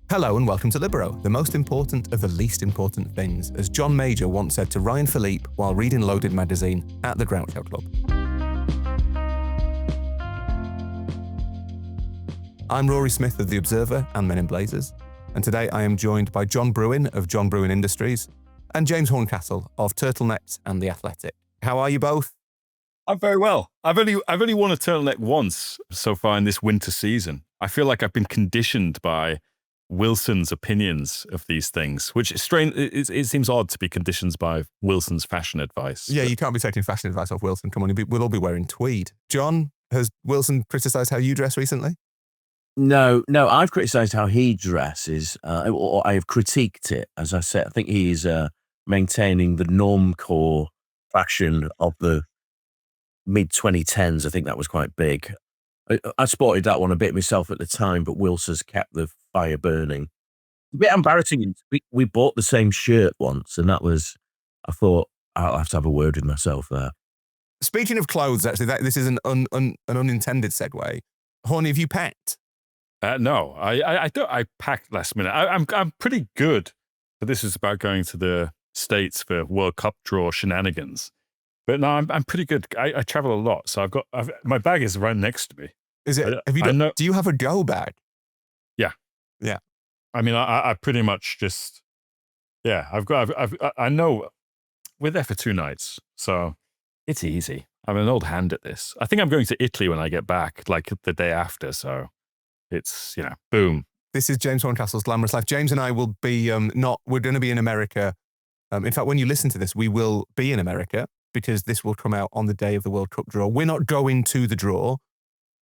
Hello and welcome to Libero, the most important of the least important things, as John Major once said to Ryan Philippe while reading Loaded magazine at the Groucho Club. I'm Rory Smith of The Observer and Men in Blazers, and today I am joined by John Brewin of John Brewin Industries and James Horncastle of Turtlenecks and The Athletic. How are you both? I'm very well. I've only worn a turtleneck once so far in this winter season. I feel like I've been conditioned by Wilson's opinions of these things, which is strange. It seems odd to be conditioned by Wilson's fashion advice. Yeah, you can't be taking fashion advice off Wilson. Come on, we'll all be wearing tweed. John, has Wilson criticised how you dress recently? No, I've criticised how he dresses, or I have critiqued it. As I said, I think he's maintaining the normcore fashion of the mid-2010s. I think that was quite big. I spotted that one a bit myself at the time, but Wilson's kept the fire burning. A bit embarrassing. We bought the same shirt once, and that was, I thought, I'll have to have a word with myself there. Speaking of clothes, actually, this is an unintended segue. Horny, have you packed? No, I don't. I packed last minute. I'm pretty good, but this is about going to the States for World Cup draw shenanigans. But no, I'm pretty good. I travel a lot, so my bag is right next to me. Is it? Do you have a go bag? Yeah. I mean, I pretty much just, yeah. I know we're there for 2 nights, so it's easy. I'm an old hand at this. I think I'm going to Italy when I get back, like the day after. So it's, boom. This is James Horncastle's Glamorous Life. James and I will be we're going to be in America. In fact, when you listen to this, we will be in America because this will come out on the day of the World Cup draw. We're not going to the draw.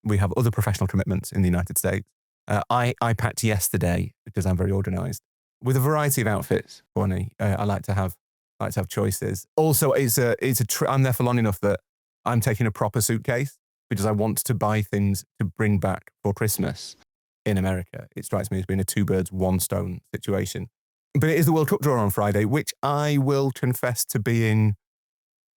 We have other professional commitments in the United States. I packed yesterday because I'm very organised with a variety of outfits. Funny, I like to have choices. Also, I'm there for long enough that I'm taking a proper suitcase because I want to buy things to bring back for Christmas in America. It strikes me as being a 2 birds, 1 stone situation. But it is the World Cup draw on Friday, which I will confess to being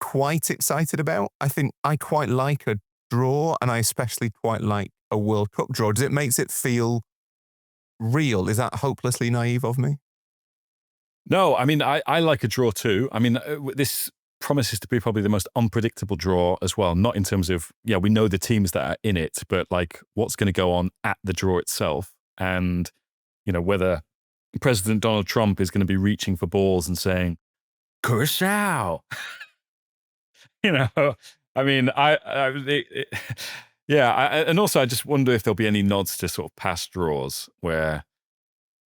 quite excited about. I think I quite like a draw, and I especially quite like a World Cup draw. It makes it feel real. Is that hopelessly naive of me? No, I mean, I like a draw too. I mean, this promises to be probably the most unpredictable draw as well. Not in terms of, we know the teams that are in it, but like what's going to go on at the draw itself. And, whether President Donald Trump is going to be reaching for balls and saying, Curacao. I mean, and also I just wonder if there'll be any nods to sort of past draws where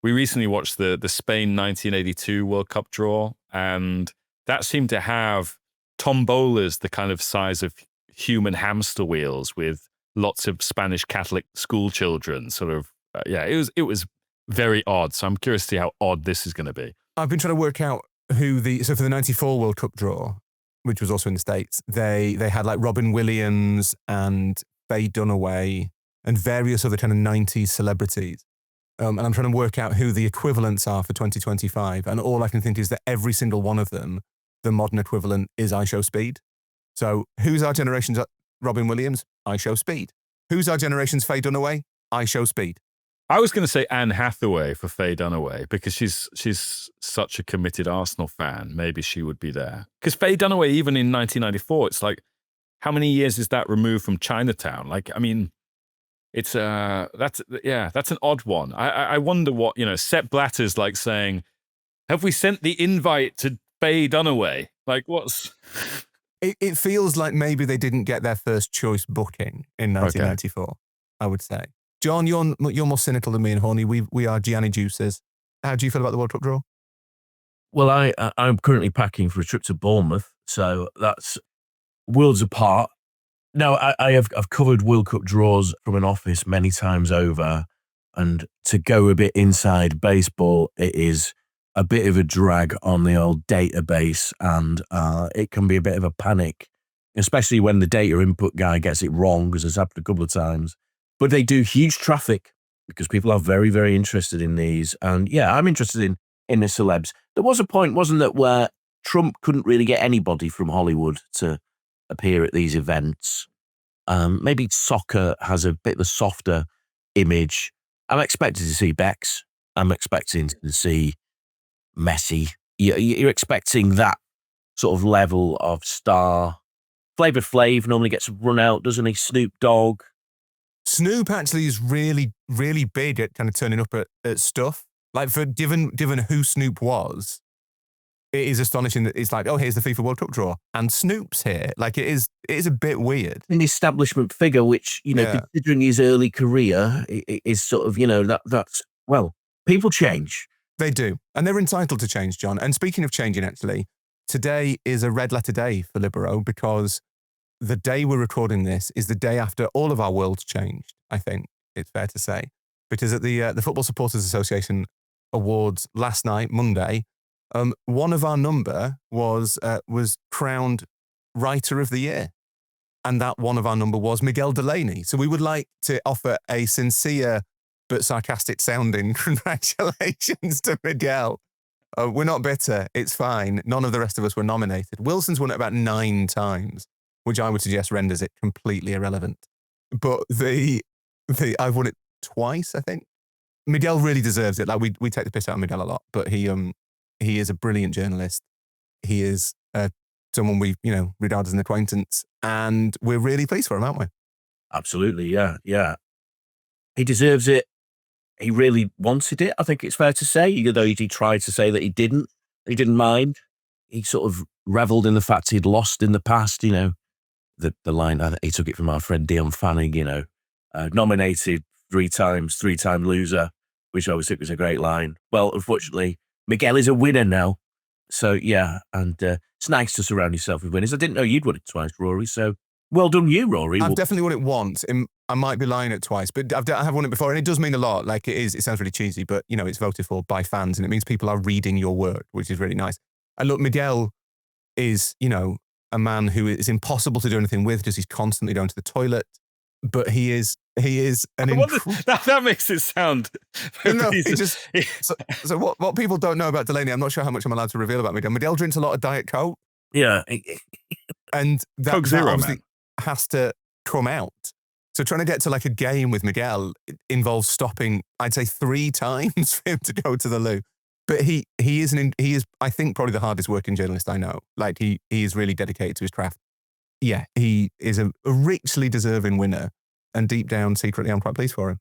we recently watched the Spain 1982 World Cup draw, and that seemed to have tombolas the kind of size of human hamster wheels with lots of Spanish Catholic school children. Sort of, it was very odd. So I'm curious to see how odd this is going to be. I've been trying to work out so for the 94 World Cup draw, which was also in the States, they had like Robin Williams and Faye Dunaway and various other kind of 90s celebrities. And I'm trying to work out who the equivalents are for 2025. And all I can think is that every single one of them, the modern equivalent is I Show Speed. So who's our generation's Robin Williams? I Show Speed. Who's our generation's Faye Dunaway? I Show Speed. I was going to say Anne Hathaway for Faye Dunaway because she's such a committed Arsenal fan. Maybe she would be there. Because Faye Dunaway, even in 1994, it's like, how many years is that removed from Chinatown? Like, I mean, it's that's an odd one. I wonder what, Sepp Blatter's like saying, have we sent the invite to Faye Dunaway? Like, what's... It feels like maybe they didn't get their first choice booking in 1994, I would say. John, you're more cynical than me and Horny. We are Gianni Juices. How do you feel about the World Cup draw? Well, I'm currently packing for a trip to Bournemouth, so that's worlds apart. No, I've covered World Cup draws from an office many times over, and to go a bit inside baseball, it is a bit of a drag on the old database, and it can be a bit of a panic, especially when the data input guy gets it wrong, because it's happened a couple of times. But they do huge traffic because people are very, very interested in these. And yeah, I'm interested in the celebs. There was a point, wasn't there, where Trump couldn't really get anybody from Hollywood to appear at these events. Maybe soccer has a bit of a softer image. I'm expected to see Bex. I'm expecting to see Messi. You're expecting that sort of level of star. Flavor Flav normally gets run out, doesn't he? Snoop Dogg. Snoop actually is really, really big at kind of turning up at stuff. Like, for given who Snoop was, it is astonishing that it's like, oh, here's the FIFA World Cup draw, and Snoop's here. Like, it is a bit weird. An establishment figure, which, considering his early career, is sort of, that's, well, people change. They do. And they're entitled to change, John. And speaking of changing, actually, today is a red letter day for Libero, because the day we're recording this is the day after all of our worlds changed, I think it's fair to say. Because at the Football Supporters Association Awards last night, Monday, one of our number was crowned Writer of the Year. And that one of our number was Miguel Delaney. So we would like to offer a sincere but sarcastic sounding congratulations to Miguel. We're not bitter. It's fine. None of the rest of us were nominated. Wilson's won it about 9 times, which I would suggest renders it completely irrelevant. But I've won it twice, I think. Miguel really deserves it. Like, we take the piss out of Miguel a lot, but he is a brilliant journalist. He is someone we regard as an acquaintance, and we're really pleased for him, aren't we? Absolutely, yeah. He deserves it. He really wanted it, I think it's fair to say, even though he tried to say that he didn't mind. He sort of reveled in the fact he'd lost in the past, the line, he took it from our friend Dion Fanning, nominated 3 times, 3-time loser, which I always think was a great line. Well, unfortunately, Miguel is a winner now. So, yeah, and it's nice to surround yourself with winners. I didn't know you'd won it twice, Rory, so well done you, Rory. I've definitely won it once. I might be lying it twice, but I have won it before, and it does mean a lot. Like, it sounds really cheesy, but, it's voted for by fans, and it means people are reading your work, which is really nice. And look, Miguel is, a man who is impossible to do anything with, because he's constantly going to the toilet, but he is that makes it sound. So what people don't know about Delaney, I'm not sure how much I'm allowed to reveal about Miguel. Miguel drinks a lot of Diet Coke. Yeah. And that Zero, obviously man. has to come out. So trying to get to like a game with Miguel involves stopping, I'd say 3 times for him to go to the loo. But he is, I think, probably the hardest working journalist I know. Like, he is really dedicated to his craft. Yeah, he is a richly deserving winner. And deep down, secretly, I'm quite pleased for him.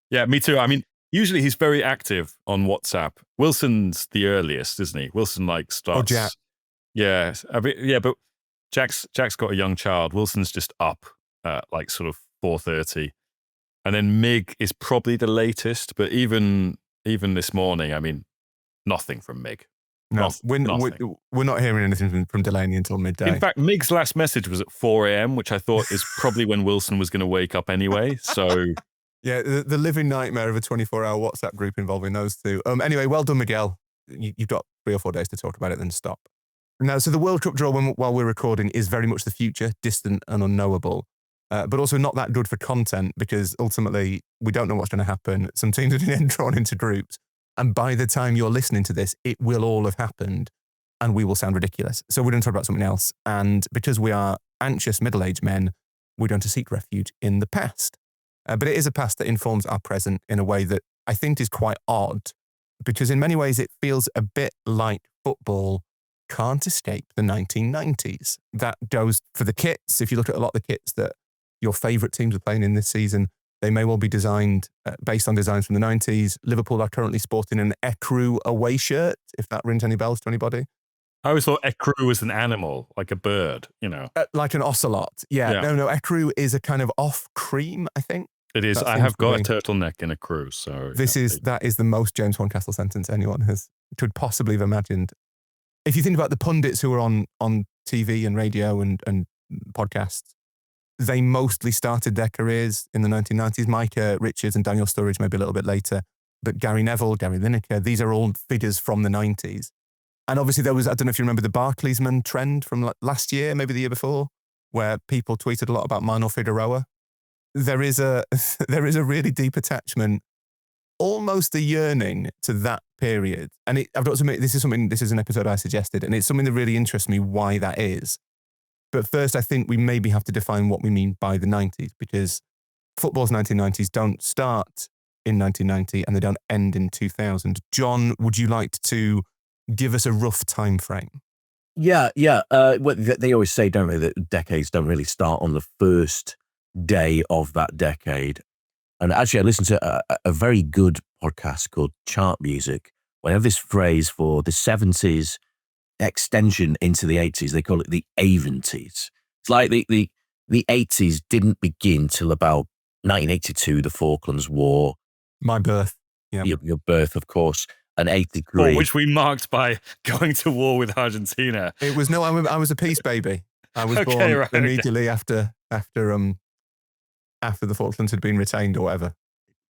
Yeah, me too. I mean, usually he's very active on WhatsApp. Wilson's the earliest, isn't he? Wilson starts. Oh, Jack. Yeah, but Jack's got a young child. Wilson's just up at sort of 4:30, and then Mig is probably the latest. But even this morning, I mean, nothing from Mig. No, we're not hearing anything from Delaney until midday. In fact, Mig's last message was at 4 a.m., which I thought is probably when Wilson was going to wake up anyway. So, yeah, the living nightmare of a 24-hour WhatsApp group involving those two. Anyway, well done, Miguel. You've got 3 or 4 days to talk about it, then stop. Now, so the World Cup draw, while we're recording, is very much the future, distant and unknowable, but also not that good for content, because ultimately we don't know what's going to happen. Some teams are getting drawn into groups. And by the time you're listening to this, it will all have happened, and we will sound ridiculous. So we're going to talk about something else. And because we are anxious middle-aged men, we're going to seek refuge in the past. But it is a past that informs our present in a way that I think is quite odd, because in many ways it feels a bit like football can't escape the 1990s. That goes for the kits. If you look at a lot of the kits that your favourite teams are playing in this season, they may well be designed based on designs from the 90s. Liverpool are currently sporting an Ecru away shirt, if that rings any bells to anybody. I always thought Ecru was an animal, like a bird, Like an ocelot. Yeah. No, Ecru is a kind of off-cream, I think. It is. I have got a turtleneck in a crew, so... That is the most James Horncastle sentence anyone could possibly have imagined. If you think about the pundits who are on TV and radio and podcasts, they mostly started their careers in the 1990s. Micah Richards and Daniel Sturridge maybe a little bit later. But Gary Neville, Gary Lineker, these are all figures from the 90s. And obviously there was, I don't know if you remember the Barclaysman trend from last year, maybe the year before, where people tweeted a lot about Mano Figueroa. There is a really deep attachment, almost a yearning to that period. And I've got to admit, this is an episode I suggested, and it's something that really interests me why that is. But first, I think we maybe have to define what we mean by the 90s, because football's 1990s don't start in 1990 and they don't end in 2000. John, would you like to give us a rough time frame? Yeah. Well, they always say, don't they, that decades don't really start on the first day of that decade. And actually, I listened to a very good podcast called Chart Music. Whenever this phrase for the 70s extension into the 80s, they call it the Aventies. It's like the 80s didn't begin till about 1982, the Falklands War. My birth. Yeah. Your birth, of course, and 83. Which we marked by going to war with Argentina. It was, no, I was a peace baby. I was born immediately after the Falklands had been retained or whatever.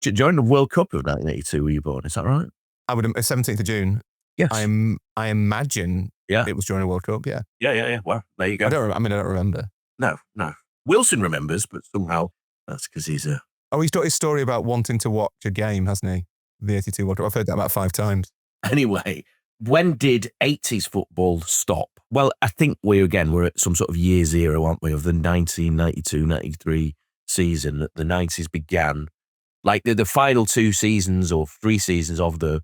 During the World Cup of 1982 were you born, is that right? 17th of June. Yes. I imagine it was during a World Cup, yeah. Yeah. Well, there you go. I don't remember. No. Wilson remembers, but somehow that's because he's a... Oh, he's got his story about wanting to watch a game, hasn't he? The 82 World Cup. I've heard that about 5 times. Anyway, when did 80s football stop? Well, I think we're at some sort of year zero, aren't we, of the 1992-93 season. That the 90s began. Like the final 2 seasons or 3 seasons of the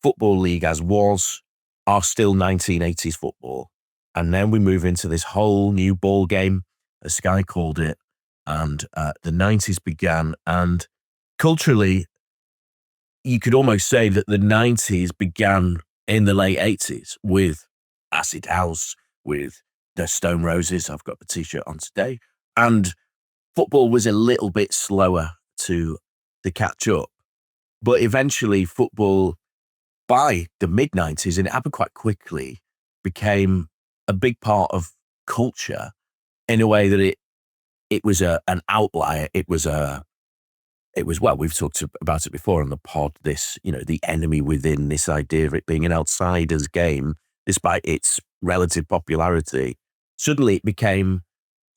Football League as was are still 1980s football. And then we move into this whole new ball game, as Sky called it, and the 90s began. And culturally, you could almost say that the 90s began in the late 80s with Acid House, with the Stone Roses. I've got the T-shirt on today. And football was a little bit slower to catch up. But eventually football, by the mid-90s, and it happened quite quickly, became a big part of culture in a way that it was an outlier. It was, well, we've talked about it before on the pod, this, the enemy within, this idea of it being an outsider's game, despite its relative popularity. Suddenly it became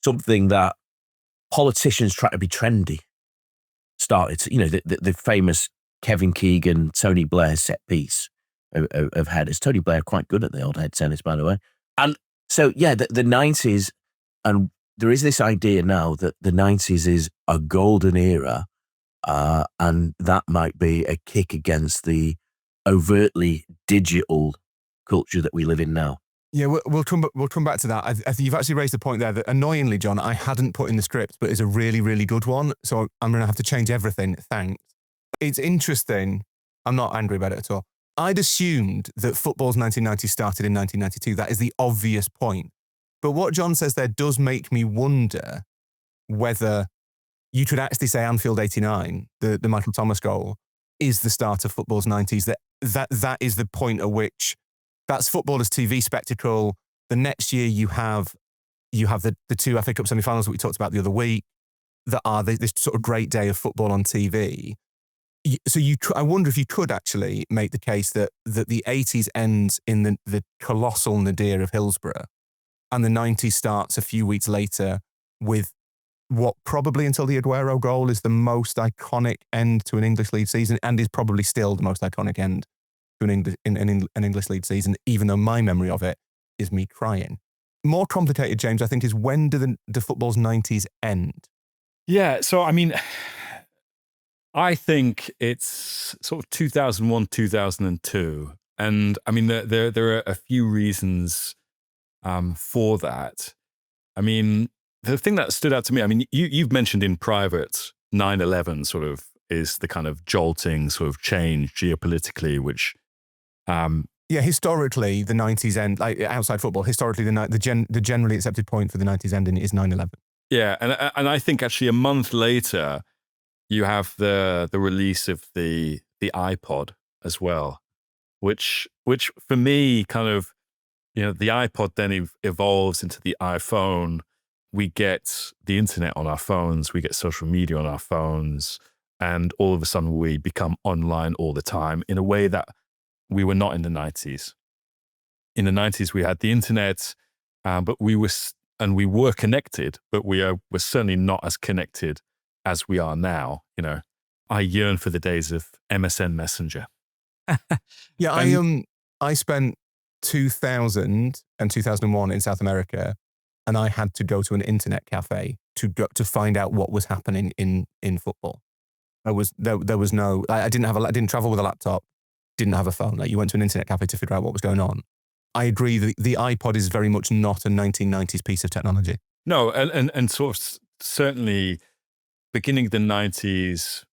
something that politicians try to be trendy. Started, the famous Kevin Keegan, Tony Blair set piece of headers. Tony Blair quite good at the old head tennis, by the way. And so, the 90s, and there is this idea now that the 90s is a golden era, and that might be a kick against the overtly digital culture that we live in now. Yeah, we'll come back to that. I think you've actually raised a point there that, annoyingly, John, I hadn't put in the script, but is a really, really good one. So I'm going to have to change everything. Thanks. It's interesting. I'm not angry about it at all. I'd assumed that football's 1990 started in 1992. That is the obvious point. But what John says there does make me wonder whether you could actually say Anfield 89, the Michael Thomas goal, is the start of football's 90s. That is the point at which that's football as TV spectacle. The next year you have the 2 FA Cup semi-finals that we talked about the other week that are this sort of great day of football on TV. So I wonder if you could actually make the case that the 80s ends in the colossal nadir of Hillsborough, and the 90s starts a few weeks later with what probably until the Aguero goal is the most iconic end to an English League season, and is probably still the most iconic end to an English League season, even though my memory of it is me crying. More complicated, James, I think, is when do the football's 90s end? Yeah, so I mean, I think it's sort of 2001, 2002. And I mean, there are a few reasons for that. I mean, the thing that stood out to me, I mean, you've mentioned in private 9/11 sort of is the kind of jolting sort of change geopolitically, which... historically, the 90s end, like outside football, historically, the generally accepted point for the 90s ending is 9/11. Yeah, and I think actually a month later, you have the release of the iPod as well, which for me kind of, the iPod then evolves into the iPhone. We get the internet on our phones, we get social media on our phones, and all of a sudden we become online all the time in a way that we were not in the 90s. In the 90s, we had the internet, but we were connected, but we were certainly not as connected as we are now. I yearn for the days of MSN Messenger. Yeah, I spent 2000 and 2001 in South America, and I had to go to an internet cafe to find out what was happening in football. There was no, I didn't travel with a laptop, didn't have a phone. Like, you went to an internet cafe to figure out what was going on. I agree that the iPod is very much not a 1990s piece of technology. No, and sort of certainly beginning of the 90s,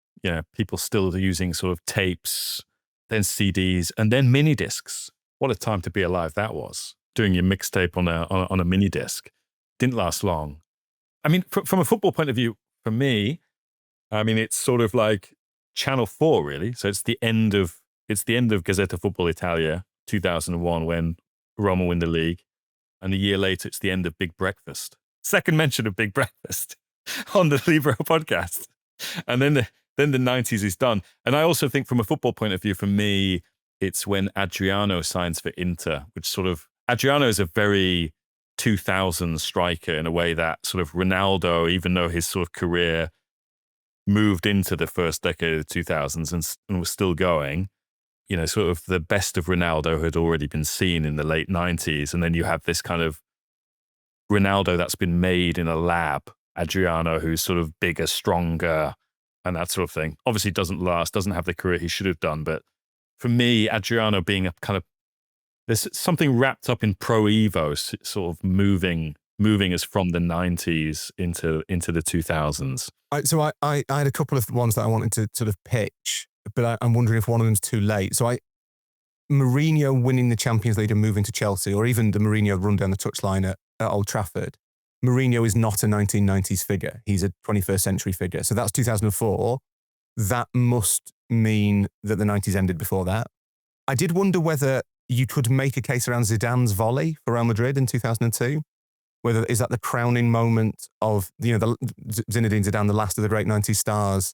people still using sort of tapes, then CDs, and then mini discs. What a time to be alive that was. Doing your mixtape on a mini disc. Didn't last long. I mean, from a football point of view, for me, I mean, it's sort of like Channel 4, really. So it's the end of Gazzetta Football Italia, 2001, when Roma win the league. And a year later, it's the end of Big Breakfast. Second mention of Big Breakfast on the Libero podcast. And then the 90s is done. And I also think from a football point of view, for me, it's when Adriano signs for Inter, which sort of, Adriano is a very 2000s striker in a way that sort of Ronaldo, even though his sort of career moved into the first decade of the 2000s and was still going, sort of the best of Ronaldo had already been seen in the late 90s. And then you have this kind of Ronaldo that's been made in a lab, Adriano, who's sort of bigger, stronger, and that sort of thing. Obviously doesn't have the career he should have done. But for me, Adriano being a kind of, there's something wrapped up in Pro Evo, sort of moving us from the 90s into the 2000s. So I had a couple of ones that I wanted to sort of pitch, but I'm wondering if one of them's too late. So Mourinho winning the Champions League and moving to Chelsea, or even the Mourinho run down the touchline at Old Trafford. Mourinho is not a 1990s figure. He's a 21st century figure. So that's 2004. That must mean that the 90s ended before that. I did wonder whether you could make a case around Zidane's volley for Real Madrid in 2002. Whether is that the crowning moment of the Zinedine Zidane, the last of the great 90s stars,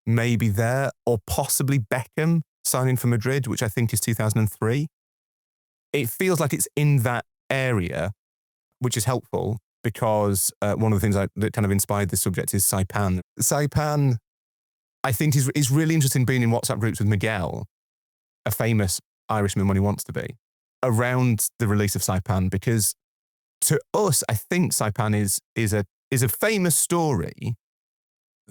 maybe there, or possibly Beckham signing for Madrid, which I think is 2003. It feels like it's in that area, which is helpful because one of the things that kind of inspired this subject is Saipan. Saipan, I think, is really interesting being in WhatsApp groups with Miguel, a famous Irishman when he wants to be, around the release of Saipan, because to us, I think Saipan is a famous story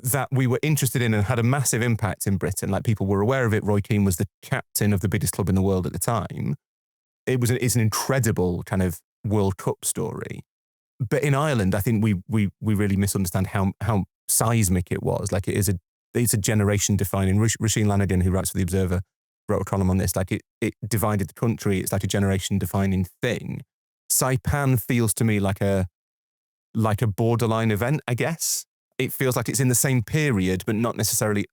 that we were interested in and had a massive impact in Britain. Like, people were aware of it. Roy Keane was the captain of the biggest club in the world at the time. It's an incredible kind of World Cup story. But in Ireland, I think we really misunderstand how seismic it was. Like, it's a generation defining. Roisin Lanigan, who writes for The Observer, wrote a column on this. Like, it divided the country. It's like a generation defining thing. Saipan feels to me like a borderline event, I guess. It feels like it's in the same period, but not necessarily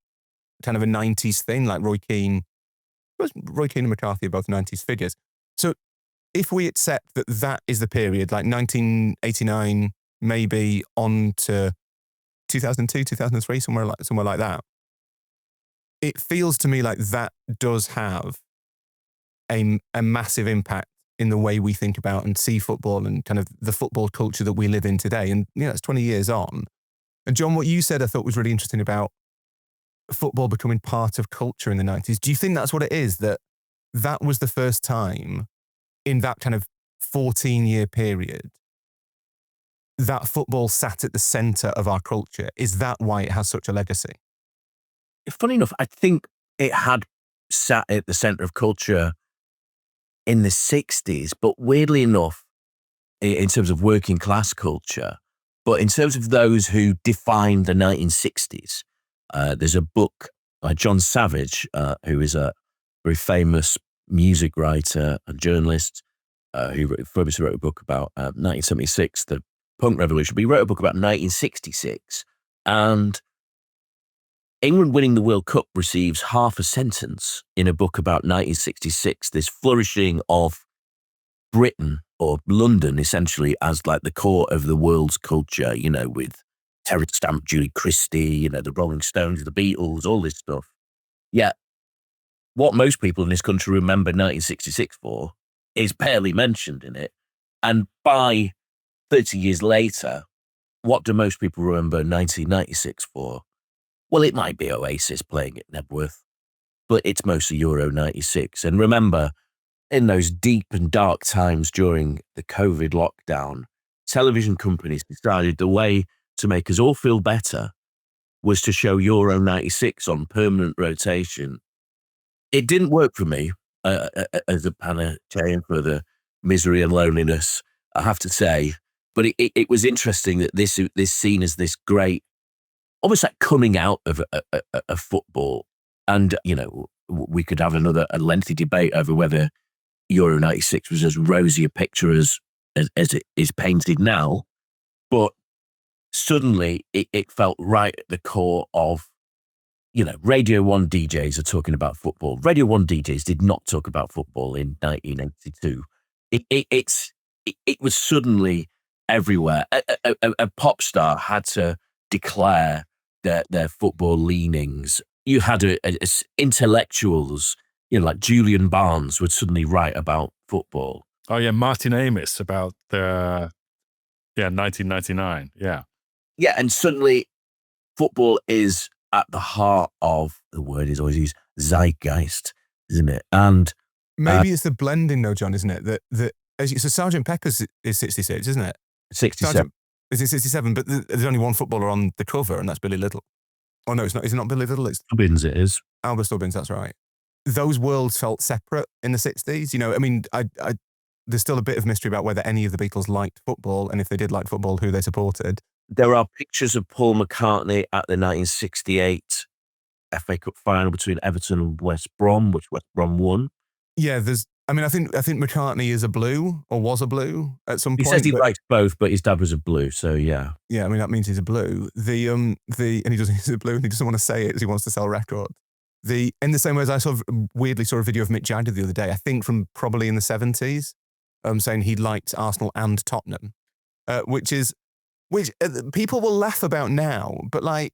kind of a 90s thing, like Roy Keane and McCarthy are both 90s figures. So if we accept that is the period, like 1989, maybe on to 2002, 2003, somewhere like that, it feels to me like that does have a massive impact in the way we think about and see football and kind of the football culture that we live in today. And it's 20 years on. And John, what you said I thought was really interesting about football becoming part of culture in the 90s. Do you think that's what it is, that was the first time in that kind of 14-year period that football sat at the centre of our culture? Is that why it has such a legacy? Funny enough, I think it had sat at the centre of culture in the 60s, but weirdly enough, in terms of working class culture, but in terms of those who defined the 1960s, there's a book by John Savage, who is a very famous music writer and journalist, who famously wrote a book about 1976, the punk revolution, but he wrote a book about 1966, and England winning the World Cup receives half a sentence in a book about 1966, this flourishing of Britain, or London, essentially, as like the core of the world's culture, with Terence Stamp, Julie Christie, the Rolling Stones, the Beatles, all this stuff. Yet, what most people in this country remember 1966 for is barely mentioned in it. And by 30 years later, what do most people remember 1996 for? Well, it might be Oasis playing at Nebworth, but it's mostly Euro 96. And remember, in those deep and dark times during the COVID lockdown, television companies decided the way to make us all feel better was to show Euro 96 on permanent rotation. It didn't work for me as a panacea for the misery and loneliness, I have to say. But it was interesting that this scene as this great, almost like coming out of a football. And, we could have a lengthy debate over whether Euro 96 was as rosy a picture as it is painted now. But suddenly it felt right at the core of, Radio 1 DJs are talking about football. Radio 1 DJs did not talk about football in 1982. It was suddenly everywhere. A pop star had to declare their football leanings. You had intellectuals, like Julian Barnes would suddenly write about football. Oh yeah, Martin Amis about the 1999. Yeah. Yeah, and suddenly football is at the heart of, the word is always used, zeitgeist, isn't it? And maybe it's the blending though, John, isn't it? So Sgt. Pepper's is 66, isn't it? 67. Is it 67? But there's only one footballer on the cover, and that's Billy Little. Oh no, it's not. Is it not Billy Little? It's Stubbins. It is Albert Stubbins. That's right. Those worlds felt separate in the 60s. I mean, there's still a bit of mystery about whether any of the Beatles liked football, and if they did like football, who they supported. There are pictures of Paul McCartney at the 1968 FA Cup final between Everton and West Brom, which West Brom won. Yeah, I think McCartney is a Blue, or was a Blue at some point. He says he likes both, but his dad was a Blue, so yeah. Yeah, I mean, that means he's a Blue. And he's a Blue, and he doesn't want to say it because he wants to sell records. In the same way as I weirdly saw a video of Mick Jagger the other day, I think from probably in the 70s, saying he liked Arsenal and Tottenham, which people will laugh about now, but like,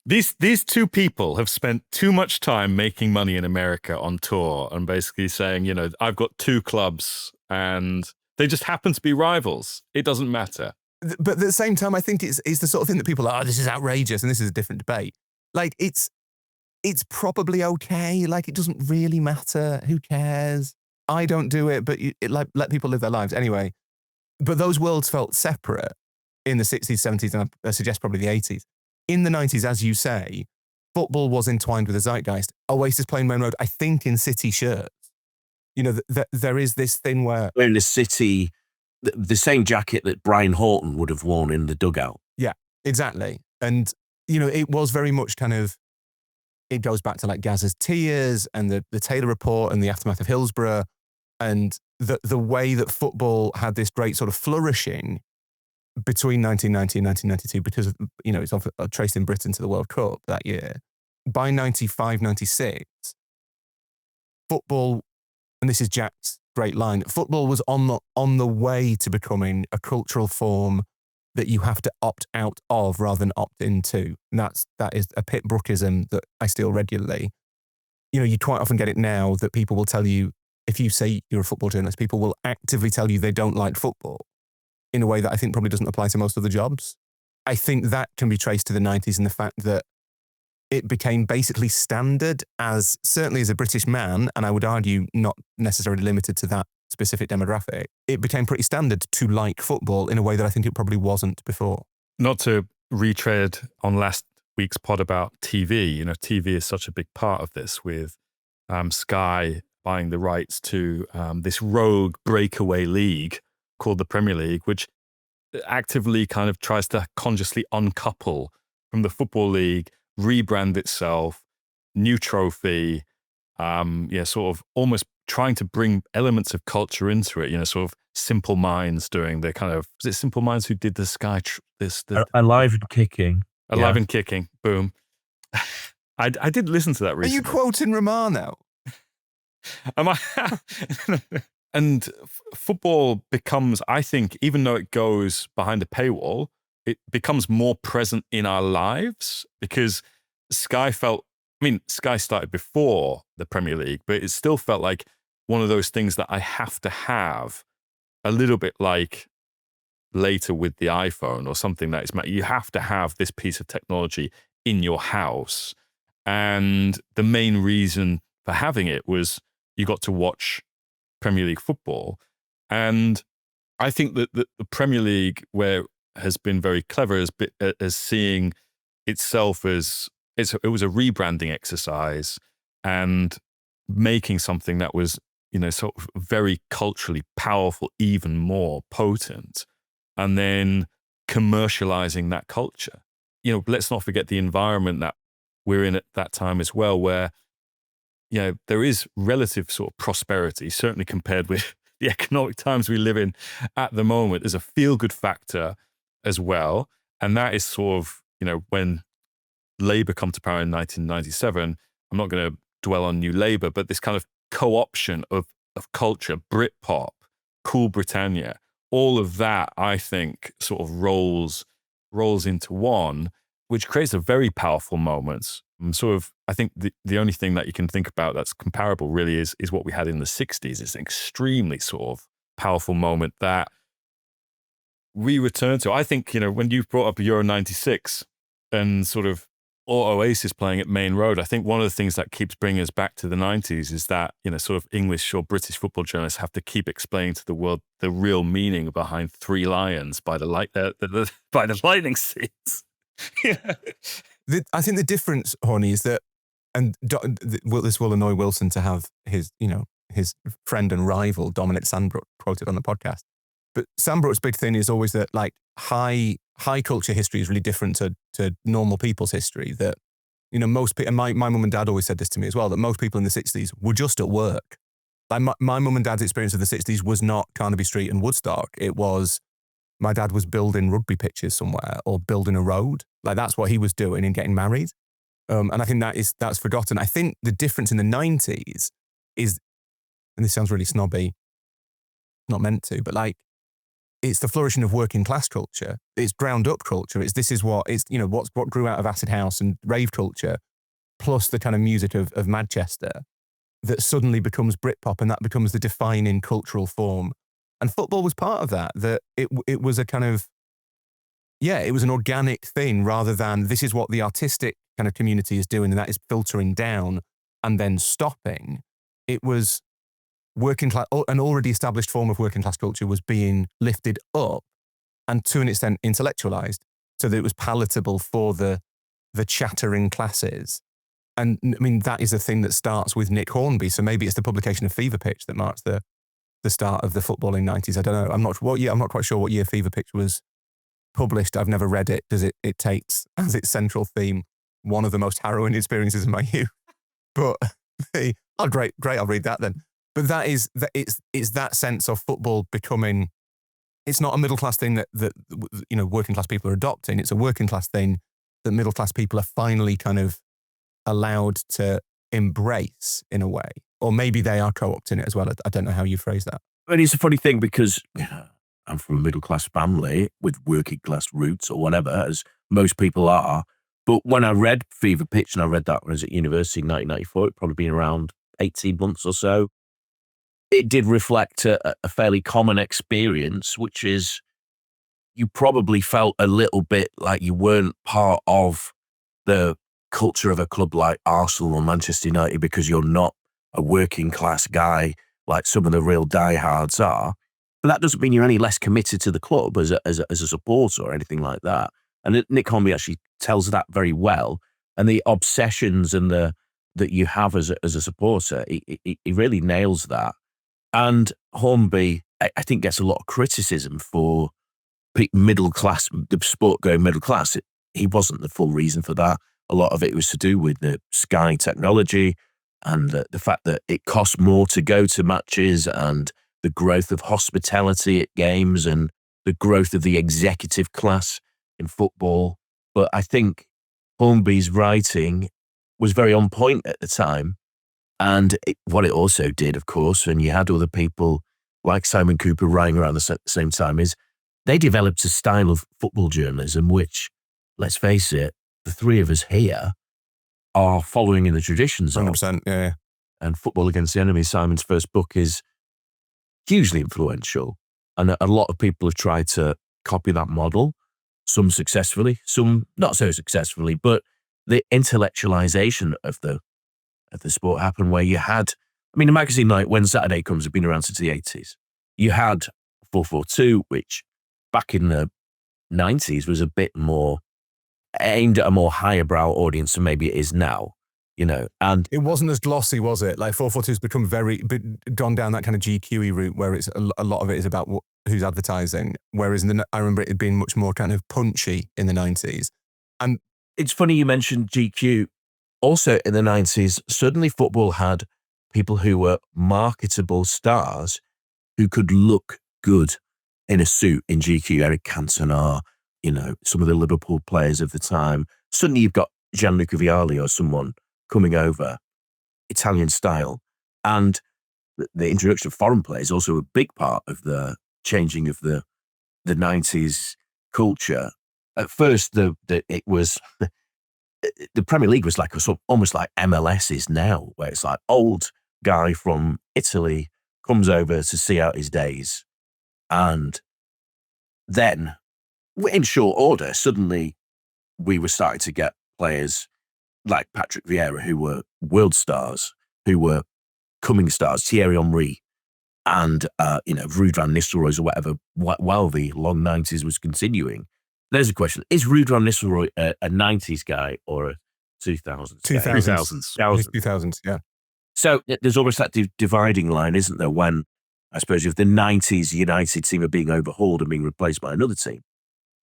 These two people have spent too much time making money in America on tour and basically saying, I've got two clubs and they just happen to be rivals. It doesn't matter. But at the same time, I think it's the sort of thing that people are, this is outrageous and this is a different debate. Like, it's probably okay. Like, it doesn't really matter. Who cares? I don't do it, but let people live their lives anyway. But those worlds felt separate in the 60s, 70s, and I suggest probably the 80s. In the 90s, as you say, football was entwined with the zeitgeist. Oasis playing Main Road, I think, in City shirts. There is this thing where... in the City, the same jacket that Brian Horton would have worn in the dugout. Yeah, exactly. And, it was very much kind of... It goes back to like Gaz's Tears and the Taylor Report and the aftermath of Hillsborough, and the way that football had this great sort of flourishing between 1990 and 1992, because it's often traced in Britain to the World Cup that year. By 95, 96, football, and this is Jack's great line, football was on the way to becoming a cultural form that you have to opt out of rather than opt into. And that is a Pit Brookism that I steal regularly. You quite often get it now that people will tell you, if you say you're a football journalist, people will actively tell you they don't like football in a way that I think probably doesn't apply to most other jobs. I think that can be traced to the 90s and the fact that it became basically standard certainly as a British man, and I would argue not necessarily limited to that specific demographic, it became pretty standard to like football in a way that I think it probably wasn't before. Not to retread on last week's pod about TV, TV is such a big part of this, with Sky buying the rights to this rogue breakaway league called the Premier League, which actively kind of tries to consciously uncouple from the Football League, rebrand itself, new trophy, sort of almost trying to bring elements of culture into it, sort of Simple Minds doing the kind of, was it Simple Minds who did the Sky, Alive and Kicking. Alive and Kicking, boom. I did listen to that recently. Are you quoting Ramar now? Am I? And football becomes, I think, even though it goes behind a paywall, it becomes more present in our lives, because Sky started before the Premier League, but it still felt like one of those things that I have to have, a little bit like later with the iPhone or something that is, you have to have this piece of technology in your house. And the main reason for having it was you got to watch Premier League football. And I think that the Premier League, where has been very clever, as seeing itself as it was a rebranding exercise and making something that was, sort of very culturally powerful, even more potent, and then commercializing that culture. Let's not forget the environment that we're in at that time as well, where, there is relative sort of prosperity, certainly compared with the economic times we live in at the moment. There's a feel-good factor as well. And that is sort of, when Labour come to power in 1997, I'm not going to dwell on New Labour, but this kind of co-option of culture, Britpop, Cool Britannia, all of that, I think, sort of rolls into one, which creates a very powerful moment. I think the only thing that you can think about that's comparable really is what we had in the 60s. It's an extremely sort of powerful moment that we return to. I think, when you brought up Euro 96 and sort of or Oasis playing at Main Road, I think one of the things that keeps bringing us back to the 90s is that, sort of English or British football journalists have to keep explaining to the world the real meaning behind Three Lions by the lightning seeds. Yeah. I think the difference, Horny, is that, and this will annoy Wilson to have his friend and rival, Dominic Sandbrook, quoted on the podcast. But Sandbrook's big thing is always that, like, high culture history is really different to normal people's history. That, most people, and my mum and dad always said this to me as well, that most people in the 60s were just at work. Like my mum and dad's experience of the 60s was not Carnaby Street and Woodstock. It was, my dad was building rugby pitches somewhere or building a road. Like, that's what he was doing and getting married. And I think that's forgotten. I think the difference in the 90s is, and this sounds really snobby, not meant to, but like, it's the flourishing of working class culture. It's ground up culture. What grew out of acid house and rave culture, plus the kind of music of Manchester, that suddenly becomes Britpop, and that becomes the defining cultural form. And football was part of that. That it was a kind of, it was an organic thing rather than this is what the artistic kind of community is doing and that is filtering down and then stopping. It was working class, an already established form of working class culture was being lifted up and to an extent intellectualized so that it was palatable for the chattering classes. And I mean, that is a thing that starts with Nick Hornby. So maybe it's the publication of Fever Pitch that marks the start of the footballing 90s. I don't know. I'm not quite sure what year Fever Pitch was published. I've never read it because it takes as its central theme one of the most harrowing experiences of my youth. But great, I'll read that then. But it's that sense of football becoming, it's not a middle class thing that working class people are adopting. It's a working class thing that middle class people are finally kind of allowed to embrace in a way. Or maybe they are co-opting it as well. I don't know how you phrase that. And it's a funny thing because I'm from a middle class family with working class roots or whatever, as most people are. But when I read Fever Pitch, and I read that when I was at university in 1994, it'd probably been around 18 months or so. It did reflect a fairly common experience, which is you probably felt a little bit like you weren't part of the culture of a club like Arsenal or Manchester United because you're not a working class guy like some of the real diehards are. But that doesn't mean you're any less committed to the club as a supporter or anything like that. And Nick Hornby actually tells that very well. And the obsessions and that you have as a supporter, he really nails that. And Hornby, I think, gets a lot of criticism for middle class, the sport going middle class. He wasn't the full reason for that. A lot of it was to do with the Sky technology and the fact that it cost more to go to matches and the growth of hospitality at games and the growth of the executive class in football. But I think Hornby's writing was very on point at the time. And what it also did, of course, when you had other people like Simon Cooper writing around the same time, is they developed a style of football journalism, which, let's face it, the three of us here are following in the traditions of. 100%, yeah. And Football Against the Enemy, Simon's first book, is hugely influential. And a lot of people have tried to copy that model, some successfully, some not so successfully, but the intellectualization of the sport happened where you had, a magazine like When Saturday Comes had been around since the 80s. You had 442, which back in the 90s was a bit more aimed at a more higher brow audience than maybe it is now, and it wasn't as glossy, was it? Like 442's become gone down that kind of GQE route where it's a lot of it is about who's advertising. Whereas I remember it being much more kind of punchy in the 90s. And it's funny you mentioned GQ. Also in the 90s, suddenly football had people who were marketable stars who could look good in a suit in GQ. Eric Cantona, some of the Liverpool players of the time. Suddenly you've got Gianluca Vialli or someone coming over, Italian style. And the introduction of foreign play is also a big part of the changing of the 90s culture. At first, it was the Premier League was like almost like MLS is now, where it's like old guy from Italy comes over to see out his days. And then in short order, suddenly we were starting to get players like Patrick Vieira, who were world stars, who were coming stars, Thierry Henry, and Ruud van Nistelrooy or whatever, while the long 90s was continuing. There's a question. Is Ruud van Nistelrooy a 90s guy or a 2000s guy? 2000s, yeah. So there's almost that dividing line, isn't there, when I suppose if the 90s United team are being overhauled and being replaced by another team.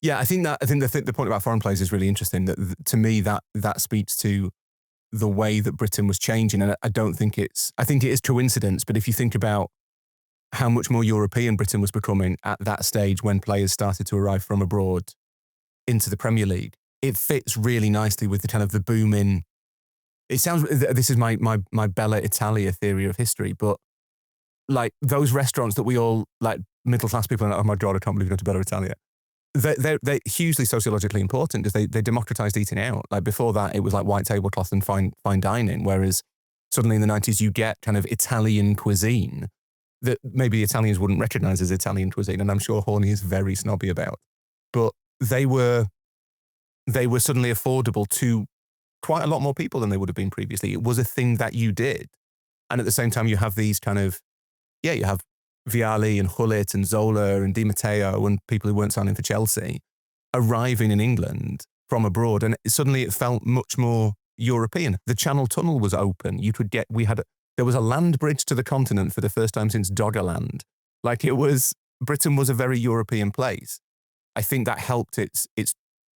Yeah, I think the point about foreign players is really interesting. That to me that speaks to the way that Britain was changing, and I think it is coincidence. But if you think about how much more European Britain was becoming at that stage when players started to arrive from abroad into the Premier League, it fits really nicely with the kind of the booming. It sounds. This is my Bella Italia theory of history, but like those restaurants that we all like middle class people, and oh my God, I can't believe you go to Bella Italia. They're hugely sociologically important because they democratized eating out. Like before that, it was like white tablecloth and fine dining. Whereas suddenly in the 90s, you get kind of Italian cuisine that maybe Italians wouldn't recognize as Italian cuisine. And I'm sure Horny is very snobby about. But they were suddenly affordable to quite a lot more people than they would have been previously. It was a thing that you did. And at the same time, you have these kind of, you have Vialli and Gullit and Zola and Di Matteo and people who weren't signing for Chelsea arriving in England from abroad. And suddenly it felt much more European. The Channel Tunnel was open. There was a land bridge to the continent for the first time since Doggerland. Like Britain was a very European place. I think that helped its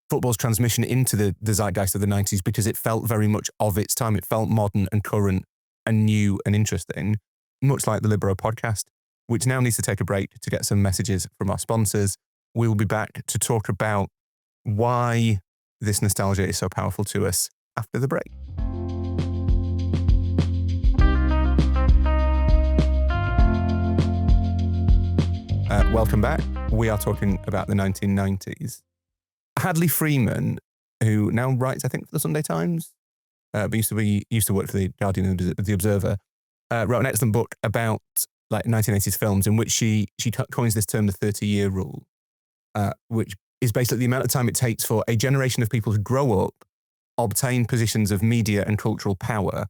football's transmission into the zeitgeist of the 90s because it felt very much of its time. It felt modern and current and new and interesting, much like the Libero podcast, which now needs to take a break to get some messages from our sponsors. We'll be back to talk about why this nostalgia is so powerful to us after the break. Welcome back. We are talking about the 1990s. Hadley Freeman, who now writes, I think, for the Sunday Times, but used to work for the Guardian and the Observer, wrote an excellent book about like 1980s films in which she coins this term the 30-year rule, which is basically the amount of time it takes for a generation of people to grow up, obtain positions of media and cultural power,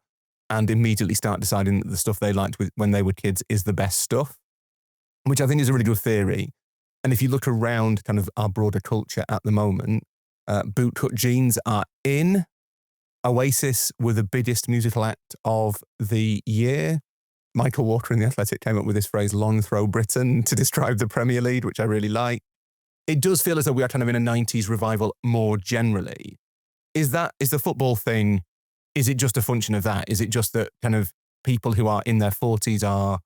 and immediately start deciding that the stuff they liked when they were kids is the best stuff, which I think is a really good theory. And if you look around kind of our broader culture at the moment, bootcut jeans are in. Oasis were the biggest musical act of the year. Michael Walker in The Athletic came up with this phrase, long throw Britain, to describe the Premier League, which I really like. It does feel as though we are kind of in a 90s revival more generally. Is the football thing, is it just a function of that? Is it just that kind of people who are in their 40s are,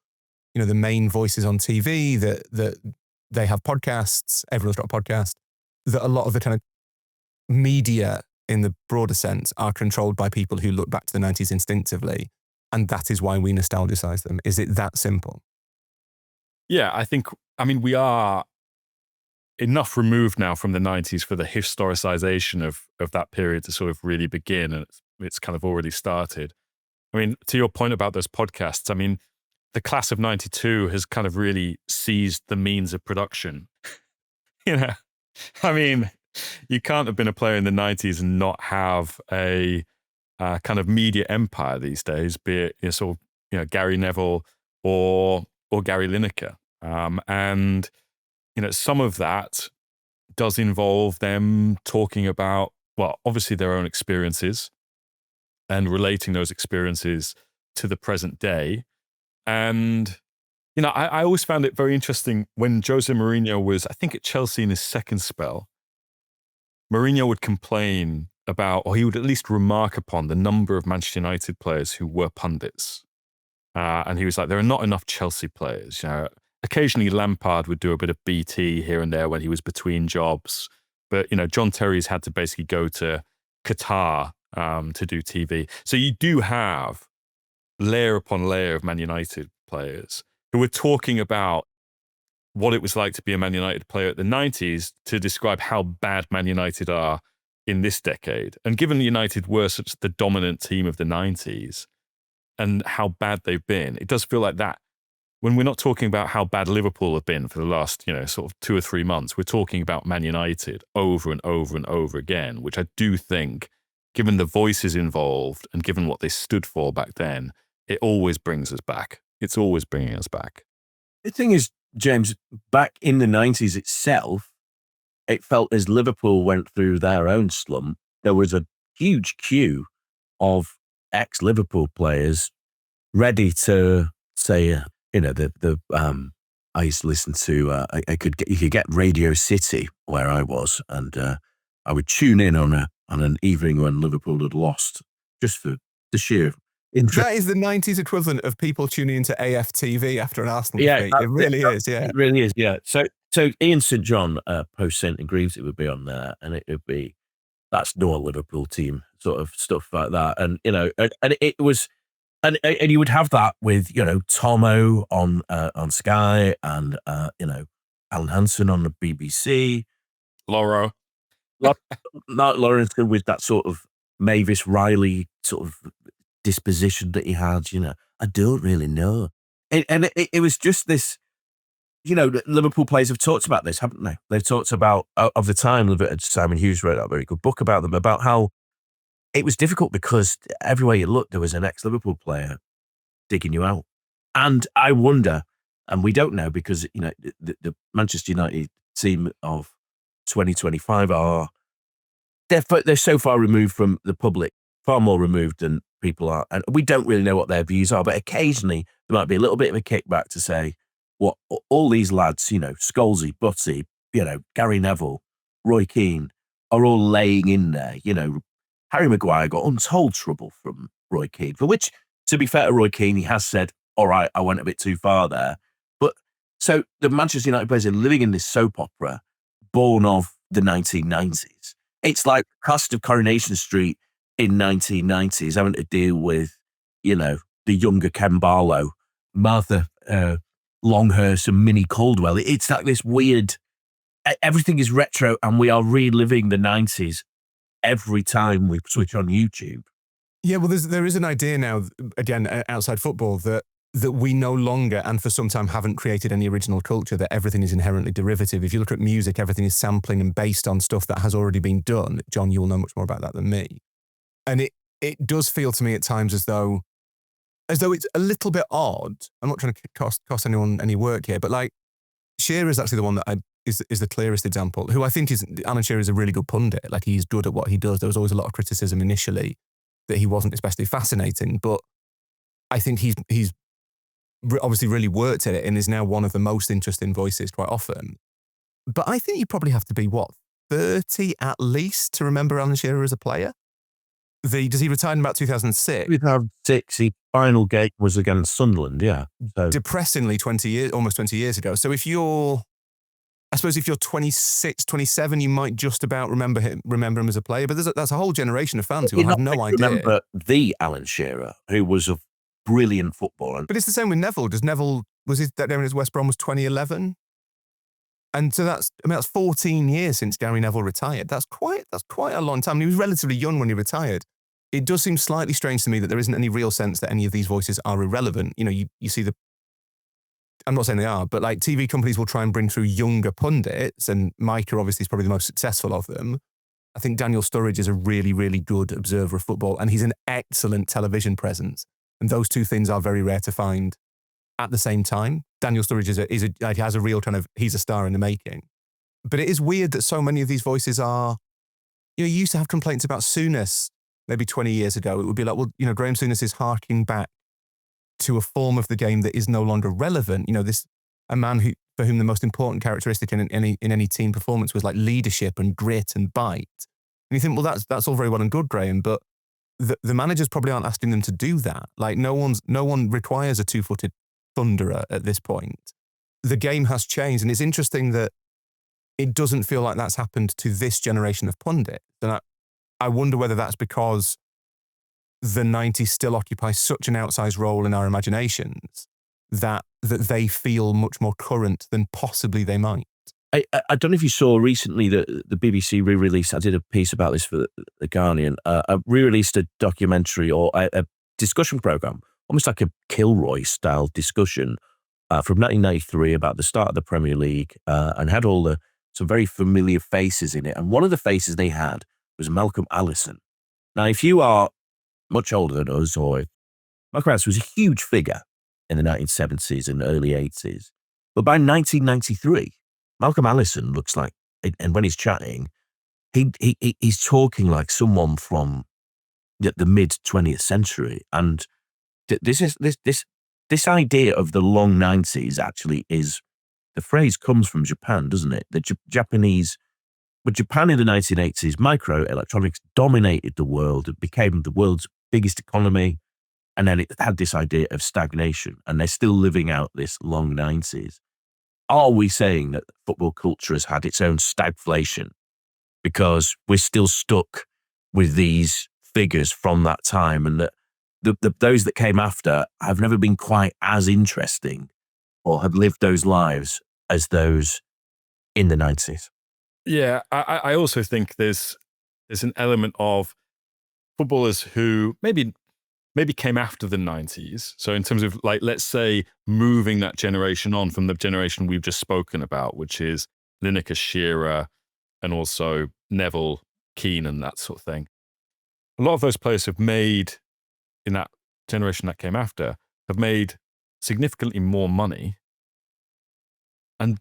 the main voices on TV, that they have podcasts, everyone's got a podcast, that a lot of the kind of media in the broader sense are controlled by people who look back to the 90s instinctively, and that is why we nostalgicize them? Is it that simple? Yeah, we are enough removed now from the 90s for the historicization of that period to sort of really begin, and it's kind of already started. I mean, to your point about those podcasts, I mean, the class of 92 has kind of really seized the means of production. I mean, you can't have been a player in the 90s and not have a kind of media empire these days, be it Gary Neville or Gary Lineker. And some of that does involve them talking about well, obviously their own experiences and relating those experiences to the present day. And, you know, I always found it very interesting when Jose Mourinho was, I think, at Chelsea in his second spell. Mourinho would complain about, or he would at least remark upon, the number of Manchester United players who were pundits. And he was like, there are not enough Chelsea players. You know, occasionally Lampard would do a bit of BT here and there when he was between jobs. But, you know, John Terry's had to basically go to Qatar to do TV. So you do have layer upon layer of Man United players who were talking about what it was like to be a Man United player at the 90s to describe how bad Man United are in this decade. And given United were such the dominant team of the 90s and how bad they've been, it does feel like that. When we're not talking about how bad Liverpool have been for the last, you know, sort of 2 or 3 months, we're talking about Man United over and over and over again, which I do think, given the voices involved and given what they stood for back then, it always brings us back. It's always bringing us back. The thing is, James, back in the 90s itself, it felt as Liverpool went through their own slump, there was a huge queue of ex-Liverpool players ready to say, you know, I used to listen to, you could get Radio City where I was, and I would tune in on an evening when Liverpool had lost, just for the sheer interest. That is the 90s equivalent of people tuning into AFTV after an Arsenal Yeah, defeat. It really is, yeah. It really is, yeah. So Ian St. John, post St. and Greaves, it would be on there, and it would be, that's no Liverpool team, sort of stuff like that. And, you know, and it was, and you would have that with, you know, Tomo on Sky and, you know, Alan Hansen on the BBC. Lauro. Lawrence with that sort of Mavis Riley sort of disposition that he had, you know, I don't really know. And it was just this, you know, Liverpool players have talked about this, haven't they? They've talked about, of the time, Simon Hughes wrote a very good book about them, about how it was difficult because everywhere you looked, there was an ex-Liverpool player digging you out. And I wonder, and we don't know because, you know, the Manchester United team of 2025 they're so far removed from the public, far more removed than people are. And we don't really know what their views are, but occasionally there might be a little bit of a kickback to say, what all these lads, you know, Scholesy, Butty, you know, Gary Neville, Roy Keane, are all laying in there. You know, Harry Maguire got untold trouble from Roy Keane, for which, to be fair to Roy Keane, he has said, all right, I went a bit too far there. But so the Manchester United players are living in this soap opera born of the 1990s. It's like cast of Coronation Street in 1990s having to deal with, you know, the younger Ken Barlow, Martha Longhurst and Minnie Caldwell. It's like this weird, everything is retro and we are reliving the 90s every time we switch on YouTube. Yeah, well, there is an idea now, again, outside football, that we no longer, and for some time haven't created any original culture, that everything is inherently derivative. If you look at music, everything is sampling and based on stuff that has already been done. John, you will know much more about that than me. And it does feel to me at times as though it's a little bit odd. I'm not trying to cost anyone any work here, but like Shearer is actually the one that is the clearest example, who I think Alan Shearer is a really good pundit. Like, he's good at what he does. There was always a lot of criticism initially that he wasn't especially fascinating, but I think he's obviously really worked at it and is now one of the most interesting voices quite often. But I think you probably have to be, 30 at least to remember Alan Shearer as a player? Does he retire in about 2006? 2006, his final game was against Sunderland, yeah. So. Depressingly almost 20 years ago. So if you're 26, 27, you might just about remember him as a player. But that's a whole generation of fans who have no idea. Remember the Alan Shearer, who was a brilliant footballer. But it's the same with Neville. That day when his West Brom was 2011? And so that's 14 years since Gary Neville retired. That's quite a long time. He was relatively young when he retired. It does seem slightly strange to me that there isn't any real sense that any of these voices are irrelevant. You know, you see I'm not saying they are, but like TV companies will try and bring through younger pundits, and Micah obviously is probably the most successful of them. I think Daniel Sturridge is a really, really good observer of football, and he's an excellent television presence. And those two things are very rare to find at the same time. Daniel Sturridge has a real kind of, he's a star in the making. But it is weird that so many of these voices are you used to have complaints about Souness maybe 20 years ago. It would be like, well, Graham Souness is harking back to a form of the game that is no longer relevant. A man for whom the most important characteristic in any team performance was like leadership and grit and bite. And you think, well, that's all very well and good, Graham, but the managers probably aren't asking them to do that. Like no one requires a 2-footed thunderer at this point. The game has changed, and it's interesting that it doesn't feel like that's happened to this generation of pundits. And I wonder whether that's because the 90s still occupy such an outsized role in our imaginations that they feel much more current than possibly they might. I don't know if you saw recently that the BBC re-released, I did a piece about this for The Guardian, re-released a documentary or a discussion programme, almost like a Kilroy-style discussion from 1993 about the start of the Premier League and had some very familiar faces in it. And one of the faces they had was Malcolm Allison. Now, if you are much older than us, or Malcolm Allison was a huge figure in the 1970s and early 80s. But by 1993, Malcolm Allison looks like, and when he's chatting, he's talking like someone from the mid 20th century. And this idea of the long 90s actually is, the phrase comes from Japan, doesn't it? The Japanese, but Japan in the 1980s, microelectronics dominated the world. It became the world's biggest economy. And then it had this idea of stagnation, and they're still living out this long 90s. Are we saying that football culture has had its own stagflation because we're still stuck with these figures from that time, and that those that came after have never been quite as interesting or have lived those lives as those in the 90s? Yeah, I also think there's an element of footballers who maybe came after the 90s. So in terms of, like, let's say moving that generation on from the generation we've just spoken about, which is Lineker, Shearer, and also Neville, Keane, and that sort of thing. A lot of those players have made, in that generation that came after, have made significantly more money and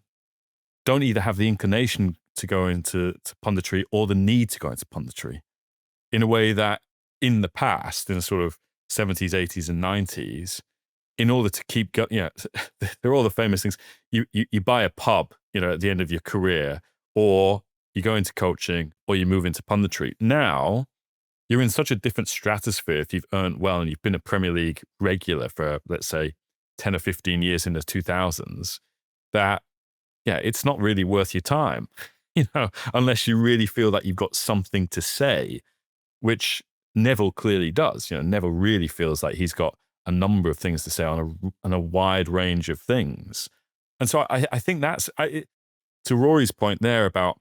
don't either have the inclination to go into punditry or the need to go into punditry in a way that in the past, in a sort of 70s, 80s, and 90s, in order to keep going, they're all the famous things. You buy a pub, at the end of your career, or you go into coaching, or you move into punditry. Now, you're in such a different stratosphere if you've earned well and you've been a Premier League regular for, let's say, 10 or 15 years in the 2000s, that, it's not really worth your time, unless you really feel that you've got something to say, which Neville clearly does. Neville really feels like he's got a number of things to say on a wide range of things. And so I think that's, to Rory's point there about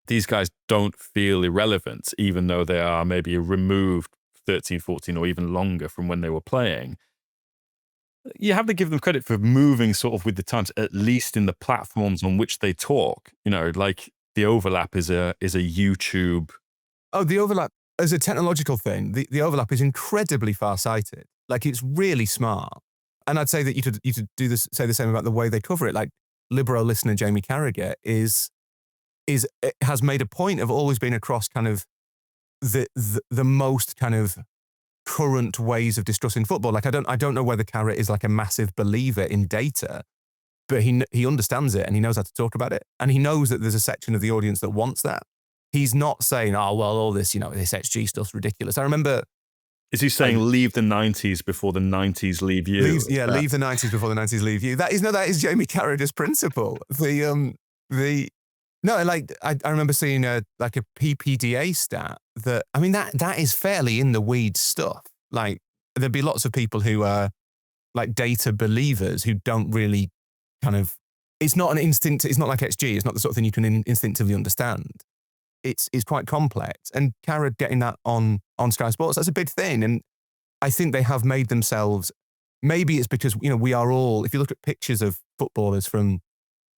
these guys don't feel irrelevant, even though they are maybe removed 13, 14, or even longer from when they were playing. You have to give them credit for moving sort of with the times, at least in the platforms on which they talk. Like the overlap is a YouTube. Oh, the overlap. As a technological thing, the overlap is incredibly far-sighted. Like, it's really smart. And I'd say that you could say the same about the way they cover it. Like, Libero listener Jamie Carragher has made a point of always being across kind of the most kind of current ways of discussing football. Like, I don't know whether Carragher is like a massive believer in data, but he understands it and he knows how to talk about it. And he knows that there's a section of the audience that wants that. He's not saying, oh, well, all this, this XG stuff's ridiculous. I remember... Is he saying leave the 90s before the 90s leave you? Leave the 90s before the 90s leave you. That is Jamie Carragher's principle. I remember seeing a PPDA stat that, that is fairly in the weeds stuff. Like, there'd be lots of people who are like data believers who don't really kind of, it's not like XG. It's not the sort of thing you can instinctively understand. It's quite complex. And Carragher getting that on Sky Sports, that's a big thing. And I think they have made themselves, maybe it's because, we are all, if you look at pictures of footballers from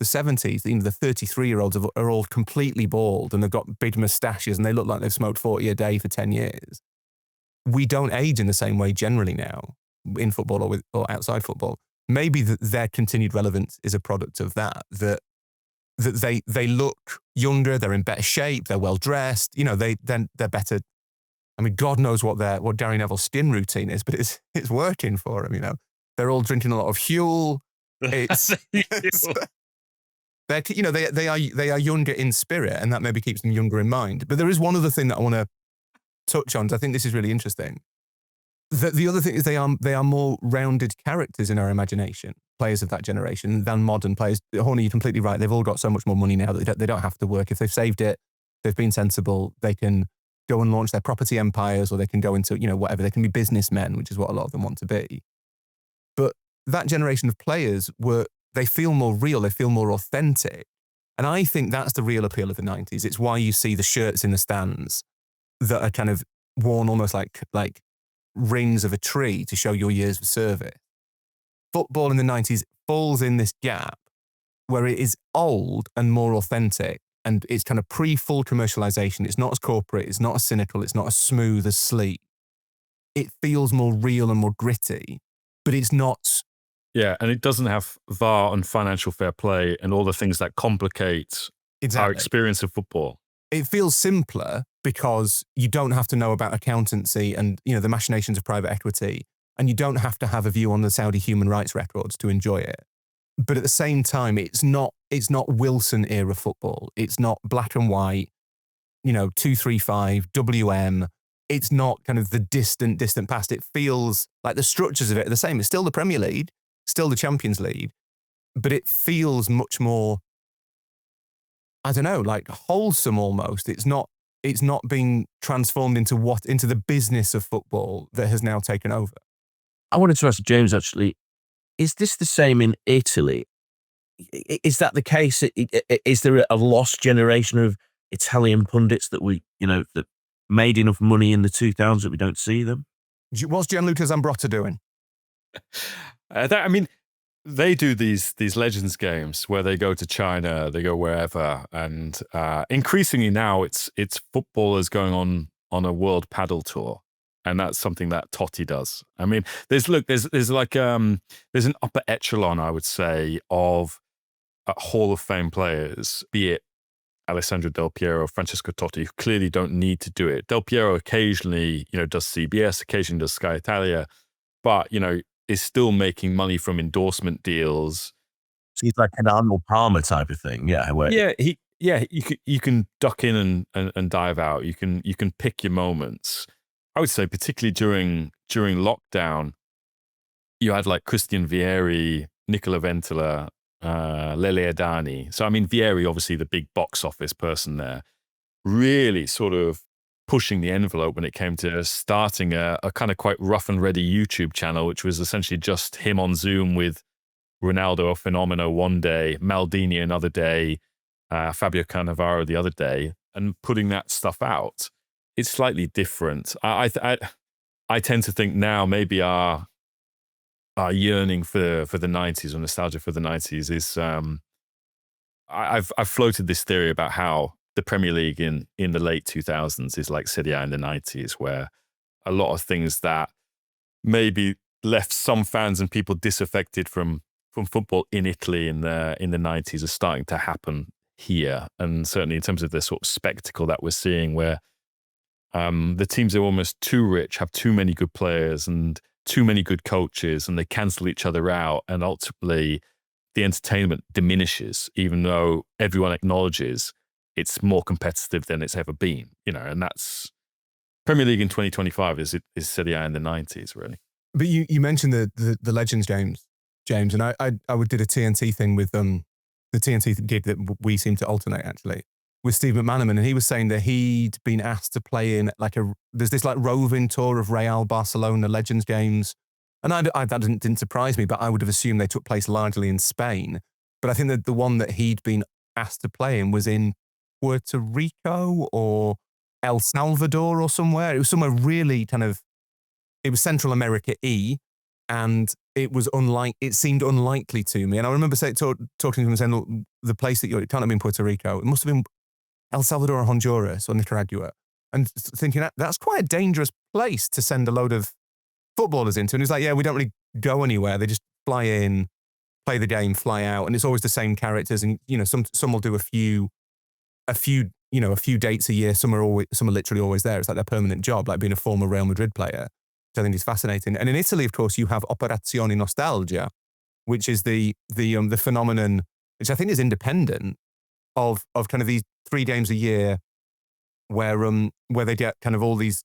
the 70s, the 33-year-olds are all completely bald and they've got big moustaches and they look like they've smoked 40 a day for 10 years. We don't age in the same way generally now in football or outside football. Maybe their continued relevance is a product of that that they look younger, they're in better shape, they're well dressed. You know, they're better. I mean, God knows what Gary Neville's skin routine is, but it's working for them. You know, they're all drinking a lot of Huel. It's they are younger in spirit, and that maybe keeps them younger in mind. But there is one other thing that I want to touch on. I think this is really interesting. The other thing is they are more rounded characters in our imagination, players of that generation, than modern players. Horny, you're completely right. They've all got so much more money now that they don't have to work. If they've saved it, they've been sensible, they can go and launch their property empires, or they can go into, you know, whatever. They can be businessmen, which is what a lot of them want to be. But that generation of players they feel more real, they feel more authentic. And I think that's the real appeal of the 90s. It's why you see the shirts in the stands that are kind of worn almost like rings of a tree to show your years of service. Football in the 90s falls in this gap where it is old and more authentic, and it's kind of pre-full commercialization. It's not as corporate, it's not as cynical, it's not as smooth as sleek. It feels more real and more gritty, but it's not. Yeah, and it doesn't have VAR and financial fair play and all the things that complicate our experience of football. It feels simpler because you don't have to know about accountancy and, you know, the machinations of private equity, and you don't have to have a view on the Saudi human rights records to enjoy it. But at the same time, it's not Wilson era football. It's not black and white, you know, 2-3-5 WM. It's not kind of the distant past. It feels like the structures of it are the same. It's still the Premier League, still the Champions League, but it feels much more, I don't know, like wholesome almost. It's not being transformed into the business of football that has now taken over. I wanted to ask James, actually, is this the same in Italy? Is that the case? Is there a lost generation of Italian pundits that that made enough money in the 2000s that we don't see them? What's Gianluca Zambrotta doing? They do these Legends games where they go to China, they go wherever, and increasingly now it's footballers going on a world paddle tour, and that's something that Totti does. I mean, there's an upper echelon, I would say, of Hall of Fame players, be it Alessandro Del Piero, Francesco Totti, who clearly don't need to do it. Del Piero occasionally, does CBS, occasionally does Sky Italia, but is still making money from endorsement deals. So he's like an Arnold Palmer type of thing, yeah. You can duck in and dive out. You can pick your moments. I would say particularly during lockdown, you had like Christian Vieri, Nicola Ventola, Lele Adani. So I mean, Vieri, obviously the big box office person there, really sort of pushing the envelope when it came to starting a kind of quite rough and ready YouTube channel, which was essentially just him on Zoom with Ronaldo, a Fenomeno one day, Maldini another day, Fabio Cannavaro the other day, and putting that stuff out. It's slightly different. I tend to think now maybe our yearning for the 90s, or nostalgia for the 90s is, I've floated this theory about how the Premier League in the late 2000s is like Serie A in the 90s, where a lot of things that maybe left some fans and people disaffected from football in Italy in the 90s are starting to happen here. And certainly in terms of the sort of spectacle that we're seeing, where the teams are almost too rich, have too many good players and too many good coaches, and they cancel each other out. And ultimately the entertainment diminishes, even though everyone acknowledges it's more competitive than it's ever been, and that's Premier League in 2025 is Serie A in the 90s, really. But you mentioned the Legends games, James, and I did a TNT thing with the TNT gig that we seem to alternate actually with Steve McManaman, and he was saying that he'd been asked to play in there's this like roving tour of Real Barcelona Legends games, and that didn't surprise me, but I would have assumed they took place largely in Spain. But I think that the one that he'd been asked to play in was in Puerto Rico or El Salvador or somewhere. It was somewhere really it was Central America-y, and it seemed unlikely to me. And I remember talking to him and saying, look, the place that it can't have been Puerto Rico. It must have been El Salvador or Honduras or Nicaragua. And thinking that's quite a dangerous place to send a load of footballers into. And he's like, yeah, we don't really go anywhere. They just fly in, play the game, fly out, and it's always the same characters. And some will do a few dates a year. Some are literally always there. It's like their permanent job, like being a former Real Madrid player, which I think is fascinating. And in Italy, of course, you have Operazione Nostalgia, which is the phenomenon, which I think is independent of kind of these 3 games a year, where they get kind of all these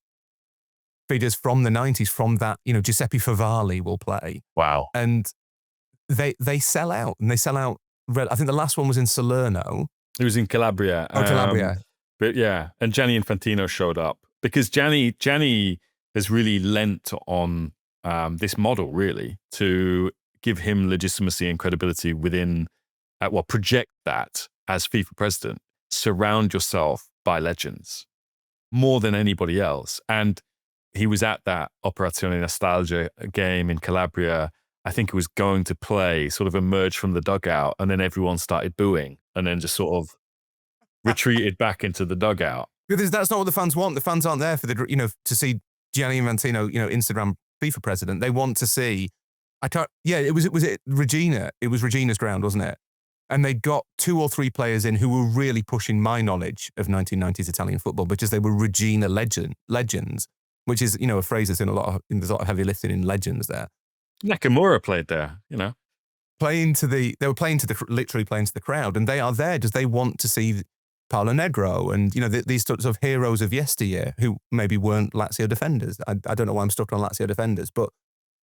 figures from the 90s, from that, Giuseppe Favali will play. Wow. And they sell out, and they sell out. I think the last one was in Salerno. It was in Calabria. Oh, Calabria. But yeah, and Gianni Infantino showed up because Gianni has really lent on this model, really, to give him legitimacy and credibility within, project that as FIFA president. Surround yourself by legends more than anybody else. And he was at that Operazione Nostalgia game in Calabria. I think he was going to play, sort of emerged from the dugout, and then everyone started booing, and then just sort of retreated back into the dugout. Because that's not what the fans want. The fans aren't there for to see Gianni Infantino, Instagram FIFA president. They want to see. Was it Regina? It was Regina's ground, wasn't it? And they got 2 or 3 players in who were really pushing my knowledge of 1990s Italian football, because they were Regina legends, which is a phrase that's there's a lot of heavy lifting in legends there. Nakamura played there, literally playing to the crowd, and they are there because they want to see Paolo Negro and these sorts of heroes of yesteryear who maybe weren't Lazio defenders. I don't know why I'm stuck on Lazio defenders, but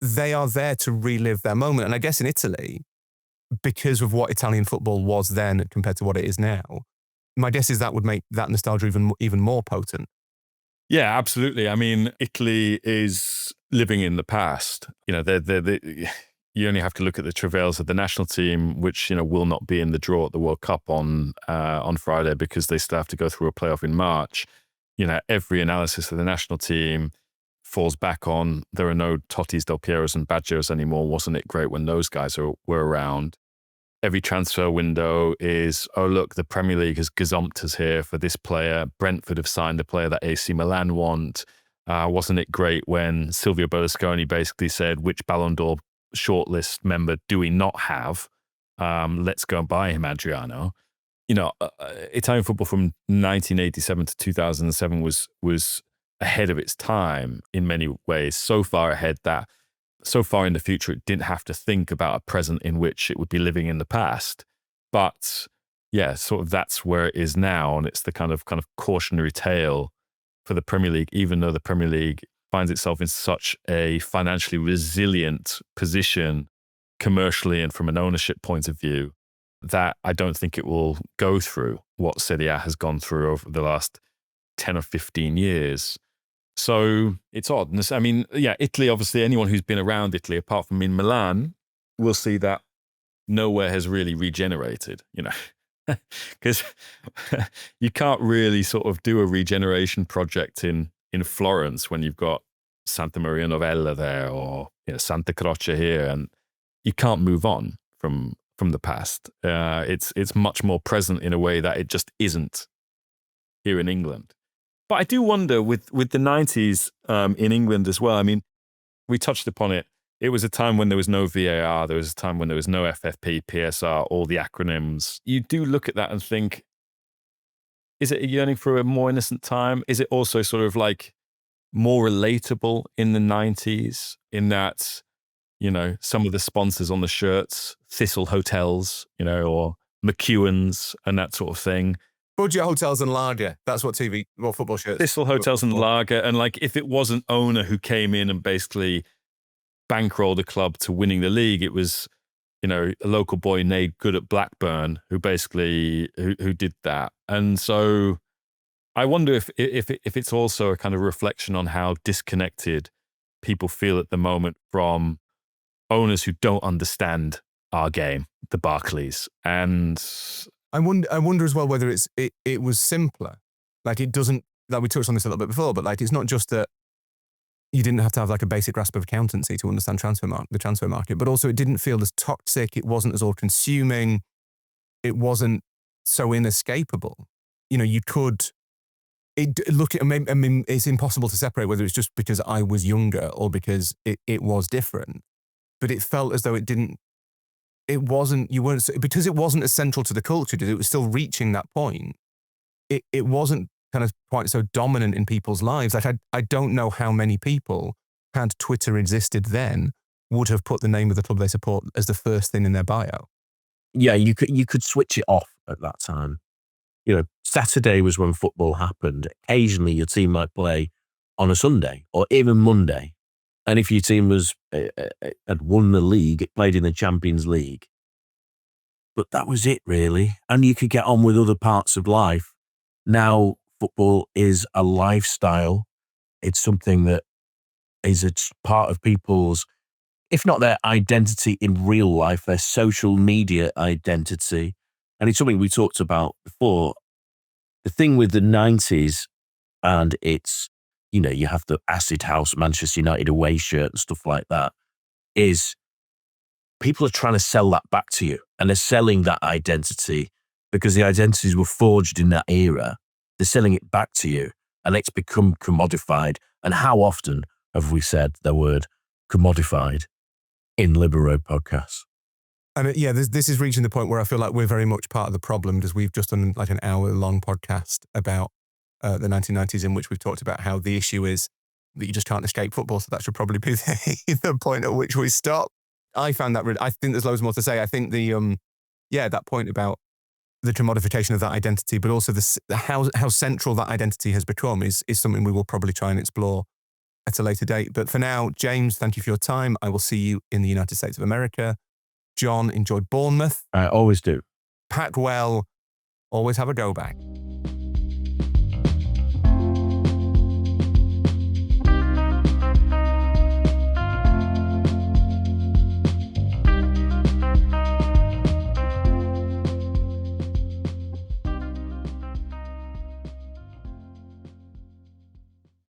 they are there to relive their moment. And I guess in Italy, because of what Italian football was then compared to what it is now, my guess is that would make that nostalgia even more potent. Yeah, absolutely. I mean, Italy is living in the past. You only have to look at the travails of the national team, which will not be in the draw at the World Cup on Friday, because they still have to go through a playoff in March. Every analysis of the national team falls back on there are no Tottis, Del Pieros, and Baggios anymore. Wasn't it great when those guys were around? Every transfer window is, oh, look, the Premier League has gazumped us here for this player. Brentford have signed a player that AC Milan want. Wasn't it great when Silvio Berlusconi basically said, which Ballon d'Or shortlist member do we not have? Let's go and buy him, Adriano. Italian football from 1987 to 2007 was ahead of its time in many ways, so far ahead that so far in the future, it didn't have to think about a present in which it would be living in the past. But yeah, sort of that's where it is now. And it's the kind of cautionary tale for the Premier League, even though the Premier League finds itself in such a financially resilient position commercially and from an ownership point of view, that I don't think it will go through what Serie A has gone through over the last 10 or 15 years. So it's odd. I mean, yeah, Italy, obviously, anyone who's been around Italy, apart from in Milan, will see that nowhere has really regenerated, because you can't really sort of do a regeneration project in Florence when you've got Santa Maria Novella there or Santa Croce here, and you can't move on from the past. It's much more present in a way that it just isn't here in England. But I do wonder with the 90s in England as well. I mean, we touched upon it. It was a time when there was no VAR. There was a time when there was no FFP, PSR, all the acronyms. You do look at that and think, is it a yearning for a more innocent time? Is it also sort of like more relatable in the 90s in that, some of the sponsors on the shirts, Thistle Hotels, or McEwen's and that sort of thing. Budget hotels and lager. That's what football shirts. Thistle Hotels and lager. And like, if it was an owner who came in and basically bankrolled a club to winning the league, it was, a local boy named Good at Blackburn who basically, who did that. And so I wonder if it's also a kind of reflection on how disconnected people feel at the moment from owners who don't understand our game, the Barclays. And I wonder as well whether it was simpler. Like it doesn't, like we touched on this a little bit before, but like it's not just that you didn't have to have like a basic grasp of accountancy to understand the transfer market, but also it didn't feel as toxic. It wasn't as all-consuming. It wasn't so inescapable. You could look at. I mean, it's impossible to separate whether it's just because I was younger or because it was different. But it felt as though it didn't it wasn't, because it wasn't as central to the culture, it was still reaching that point. It wasn't kind of quite so dominant in people's lives. Like I don't know how many people, had Twitter existed then, would have put the name of the club they support as the first thing in their bio. Yeah, you could switch it off at that time. You know, Saturday was when football happened. Occasionally your team might play on a Sunday or even Monday. And if your team had won the league, it played in the Champions League. But that was it, really. And you could get on with other parts of life. Now, football is a lifestyle. It's something that is a part of people's, if not their identity in real life, their social media identity. And it's something we talked about before. The thing with the 90s, and it's, you know, you have the Acid House, Manchester United away shirt and stuff like that, is people are trying to sell that back to you. And they're selling that identity because the identities were forged in that era. They're selling it back to you and it's become commodified. And how often have we said the word commodified in Libero podcasts? And this is reaching the point where I feel like we're very much part of the problem, because we've just done like an hour-long podcast about the 1990s, in which we've talked about how the issue is that you just can't escape football. So that should probably be the point at which we stop. I found that I think there's loads more to say. I think that point about the commodification of that identity, but also how central that identity has become is something we will probably try and explore at a later date. But for now, James, thank you for your time. I will see you in the United States of America. John, enjoyed Bournemouth. I always do. Pack well. Always have a go back.